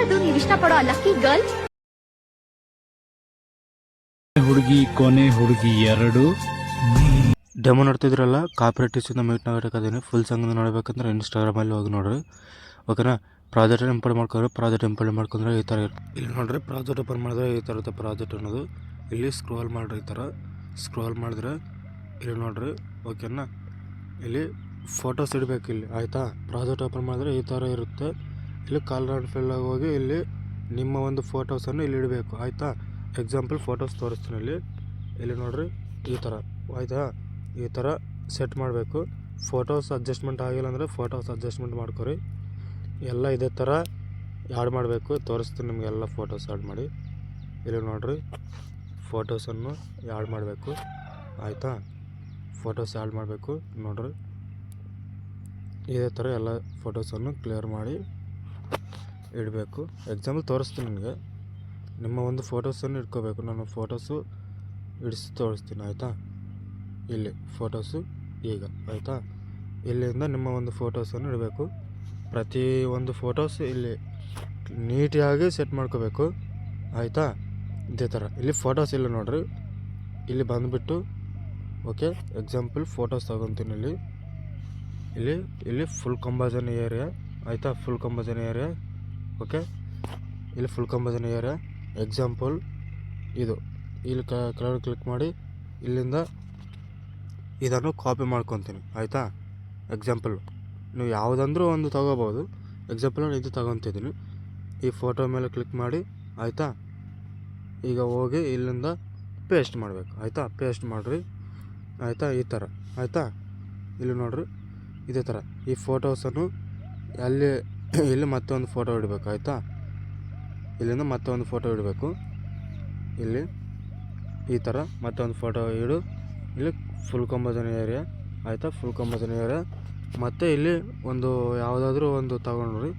ಯಾರದು ನೀವು ಇಷ್ಟಪಡೋ ಲಕ್ಕಿ ಗರ್ಲ್? ಹುಡುಗಿ ಕೊನೆ ಹುಡುಗಿ 2 ಡೆಮೋ ನೋಡ್ತಿದ್ರಲ್ಲ, ಕಾಪರೇಟಿವ್ಸಿಂದ ಮೀಟ್ ಆಗಬೇಕಾದೇನೆ ಫುಲ್ ಸಾಂಗ್ ನೋಡಬೇಕಂದ್ರೆ ಇನ್ಸ್ಟಾಗ್ರಾಮಲ್ಲಿ ಹೋಗಿ ನೋಡ್ರಿ, ಓಕೆನಾ. ಪ್ರಾಜೆಕ್ಟ್ ಇಂಪೋರ್ಟ್ ಮಾಡ್ಕೊಂಡ್ರೆ ಈ ಥರ ಇಲ್ಲಿ ನೋಡ್ರಿ. ಪ್ರಾಜೆಕ್ಟ್ ಓಪನ್ ಮಾಡಿದ್ರೆ ಈ ಥರದ ಪ್ರಾಜೆಕ್ಟ್ ಅನ್ನೋದು ಇಲ್ಲಿ ಸ್ಕ್ರೋಲ್ ಮಾಡ್ರಿ. ಈ ಥರ ಸ್ಕ್ರೋಲ್ ಮಾಡಿದ್ರೆ ಇಲ್ಲಿ ನೋಡ್ರಿ, ಓಕೆನಾ. ಇಲ್ಲಿ ಫೋಟೋಸ್ ಇಡಬೇಕು ಇಲ್ಲಿ, ಆಯಿತಾ. ಪ್ರಾಜೆಕ್ಟ್ ಓಪನ್ ಮಾಡಿದ್ರೆ ಈ ಥರ ಇರುತ್ತೆ. ಇಲ್ಲಿ ಕಾಲರ್ ಫಿಲ್ಲಾಗಿ ಹೋಗಿ ಇಲ್ಲಿ ನಿಮ್ಮ ಒಂದು ಫೋಟೋಸನ್ನು ಇಲ್ಲಿ ಇಡಬೇಕು, ಆಯಿತಾ. ಎಕ್ಸಾಂಪಲ್ ಫೋಟೋಸ್ ತೋರಿಸ್ತೀನಿ ಇಲ್ಲಿ ನೋಡ್ರಿ. ಈ ಥರ ಆಯಿತಾ, ಈ ಥರ ಸೆಟ್ ಮಾಡಬೇಕು. ಫೋಟೋಸ್ ಅಡ್ಜಸ್ಟ್ಮೆಂಟ್ ಆಗಿಲ್ಲ ಅಂದರೆ ಫೋಟೋಸ್ ಅಡ್ಜಸ್ಟ್ಮೆಂಟ್ ಮಾಡ್ಕೊರಿ. ಎಲ್ಲ ಇದೇ ಥರ ಆ್ಯಡ್ ಮಾಡಬೇಕು. ತೋರಿಸ್ತೀನಿ ನಿಮಗೆ ಎಲ್ಲ ಫೋಟೋಸ್ ಆ್ಯಡ್ ಮಾಡಿ. ಇಲ್ಲಿ ನೋಡ್ರಿ, ಫೋಟೋಸನ್ನು ಆ್ಯಡ್ ಮಾಡಬೇಕು, ಆಯಿತಾ. ಫೋಟೋಸ್ ಆ್ಯಡ್ ಮಾಡಬೇಕು ನೋಡ್ರಿ. ಇದೇ ಥರ ಎಲ್ಲ ಫೋಟೋಸನ್ನು ಕ್ಲಿಯರ್ ಮಾಡಿ ಇಡಬೇಕು. ಎಕ್ಸಾಂಪಲ್ ತೋರಿಸ್ತೀನಿ ನಿಮಗೆ. ನಿಮ್ಮ ಒಂದು ಫೋಟೋಸನ್ನು ಇಟ್ಕೋಬೇಕು. ನಾನು ಫೋಟೋಸು ಇಡಿಸಿ ತೋರಿಸ್ತೀನಿ, ಆಯಿತಾ. ಇಲ್ಲಿ ಫೋಟೋಸು ಈಗ, ಆಯಿತಾ. ಇಲ್ಲಿಂದ ನಿಮ್ಮ ಒಂದು ಫೋಟೋಸನ್ನು ಇಡಬೇಕು. ಪ್ರತಿ ಒಂದು ಫೋಟೋಸ್ ಇಲ್ಲಿ ನೀಟಾಗಿ ಸೆಟ್ ಮಾಡ್ಕೋಬೇಕು, ಆಯಿತಾ. ಇದೇ ಥರ ಇಲ್ಲಿ ಫೋಟೋಸ್ ಇಲ್ಲ ನೋಡ್ರಿ. ಇಲ್ಲಿ ಬಂದುಬಿಟ್ಟು ಓಕೆ, ಎಕ್ಸಾಂಪಲ್ ಫೋಟೋಸ್ ತಗೊತೀನಿ ಇಲ್ಲಿ ಫುಲ್ ಕಂಬಾಜನ್ ಏರಿಯಾ, ಆಯಿತಾ. Full combustion area, okay. ಇಲ್ಲಿ ಫುಲ್ ಕಂಬಾಜನ್ ಏರಿಯಾ ಎಕ್ಸಾಂಪಲ್ ಇದು. ಇಲ್ಲಿ ಕಲರ್ ಕ್ಲಿಕ್ ಮಾಡಿ ಇಲ್ಲಿಂದ ಇದನ್ನು ಕಾಪಿ ಮಾಡ್ಕೊತೀನಿ, ಆಯಿತಾ. ಎಕ್ಸಾಂಪಲ್ ನೀವು ಯಾವುದಂದ್ರೂ ಒಂದು ತೊಗೋಬೋದು. ಎಕ್ಸಾಂಪಲ್ ನಾನು ಇದು ತೊಗೊತಿದ್ದೀನಿ. ಈ ಫೋಟೋ ಮೇಲೆ ಕ್ಲಿಕ್ ಮಾಡಿ, ಆಯಿತಾ. ಈಗ ಹೋಗಿ ಇಲ್ಲಿಂದ ಪೇಸ್ಟ್ ಮಾಡಬೇಕು, ಆಯಿತಾ. ಪೇಸ್ಟ್ ಮಾಡಿರಿ, ಆಯಿತಾ. ಈ ಥರ, ಆಯಿತಾ. ಇಲ್ಲಿ ನೋಡಿರಿ, ಇದೇ ಥರ ಈ ಫೋಟೋಸನ್ನು ಇಲ್ಲಿ ಮತ್ತೊಂದು ಫೋಟೋ ಇಡಬೇಕು, ಆಯಿತಾ. ಇಲ್ಲಿಂದ ಮತ್ತೊಂದು ಫೋಟೋ ಇಡಬೇಕು. ಇಲ್ಲಿ ಈ ಥರ ಮತ್ತೊಂದು ಫೋಟೋ ಇಡು. ಇಲ್ಲಿ ಫುಲ್ ಕಂಬಜನ್ ಏರಿಯಾ, ಆಯಿತಾ. ಫುಲ್ ಕಂಬಜನ್ ಏರಿಯಾ ಮತ್ತು ಇಲ್ಲಿ ಒಂದು ಯಾವುದಾದ್ರೂ ಒಂದು ತಗೊಂಡ್ರಿ.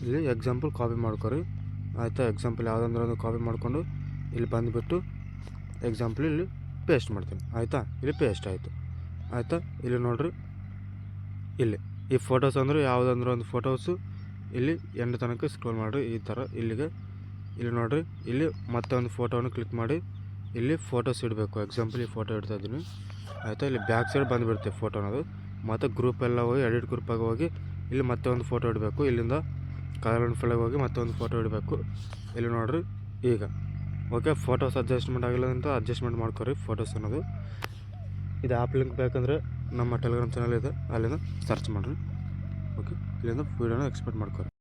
ಇಲ್ಲಿ ಎಕ್ಸಾಂಪಲ್ ಕಾಪಿ ಮಾಡ್ಕೊರಿ, ಆಯಿತಾ. ಎಕ್ಸಾಂಪಲ್ ಯಾವುದಂದ್ರೆ ಒಂದು ಕಾಪಿ ಮಾಡಿಕೊಂಡು ಇಲ್ಲಿ ಬಂದುಬಿಟ್ಟು ಎಕ್ಸಾಂಪಲ್ ಇಲ್ಲಿ ಪೇಸ್ಟ್ ಮಾಡ್ತೀನಿ, ಆಯಿತಾ. ಇಲ್ಲಿ ಪೇಸ್ಟ್ ಆಯಿತು, ಆಯಿತಾ. ಇಲ್ಲಿ ನೋಡಿರಿ, ಇಲ್ಲಿ ಈ ಫೋಟೋಸ್ ಅಂದರೆ ಯಾವುದಂದ್ರೆ ಒಂದು ಫೋಟೋಸು ಇಲ್ಲಿ ಎಂಡ್ ತನಕ ಸ್ಕ್ರೋಲ್ ಮಾಡಿರಿ. ಈ ಥರ ಇಲ್ಲಿಗೆ ಇಲ್ಲಿ ನೋಡಿರಿ. ಇಲ್ಲಿ ಮತ್ತೆ ಒಂದು ಫೋಟೋವನ್ನು ಕ್ಲಿಕ್ ಮಾಡಿ ಇಲ್ಲಿ ಫೋಟೋಸ್ ಇಡಬೇಕು. ಎಕ್ಸಾಂಪಲ್ ಈ ಫೋಟೋ ಇಡ್ತಾ ಇದ್ದೀನಿ, ಆಯಿತಾ. ಇಲ್ಲಿ ಬ್ಯಾಕ್ ಸೈಡ್ ಬಂದುಬಿಡುತ್ತೆ ಫೋಟೋ ಅನ್ನೋದು. ಮತ್ತು ಗ್ರೂಪ್ ಎಲ್ಲ ಹೋಗಿ ಎಡಿಟ್ ಗ್ರೂಪಾಗಿ ಹೋಗಿ ಇಲ್ಲಿ ಮತ್ತೆ ಒಂದು ಫೋಟೋ ಇಡಬೇಕು. ಇಲ್ಲಿಂದ ಕಲರ್ ಆ್ಯಂಡ್ ಫಿಲ್ಲಾಗಿ ಹೋಗಿ ಮತ್ತೆ ಒಂದು ಫೋಟೋ ಇಡಬೇಕು. ಇಲ್ಲಿ ನೋಡಿರಿ ಈಗ, ಓಕೆ. ಫೋಟೋಸ್ ಅಡ್ಜಸ್ಟ್ಮೆಂಟ್ ಆಗಿಲ್ಲ ಅಂತ ಅಡ್ಜಸ್ಟ್ಮೆಂಟ್ ಮಾಡ್ಕೊರಿ ಫೋಟೋಸ್ ಅನ್ನೋದು. ಇದು ಆ್ಯಪ್ ಲಿಂಕ್ ಬೇಕಂದರೆ ನಮ್ಮ ಟೆಲಿಗ್ರಾಮ್ ಚಾನಲ್ ಇದೆ, ಅಲ್ಲಿಂದ ಸರ್ಚ್ ಮಾಡಿರಿ, ಓಕೆ. ಇಲ್ಲಿಂದ ವೀಡಿಯೋನ ಎಕ್ಸ್ಪೋರ್ಟ್ ಮಾಡ್ಕೊರಿ.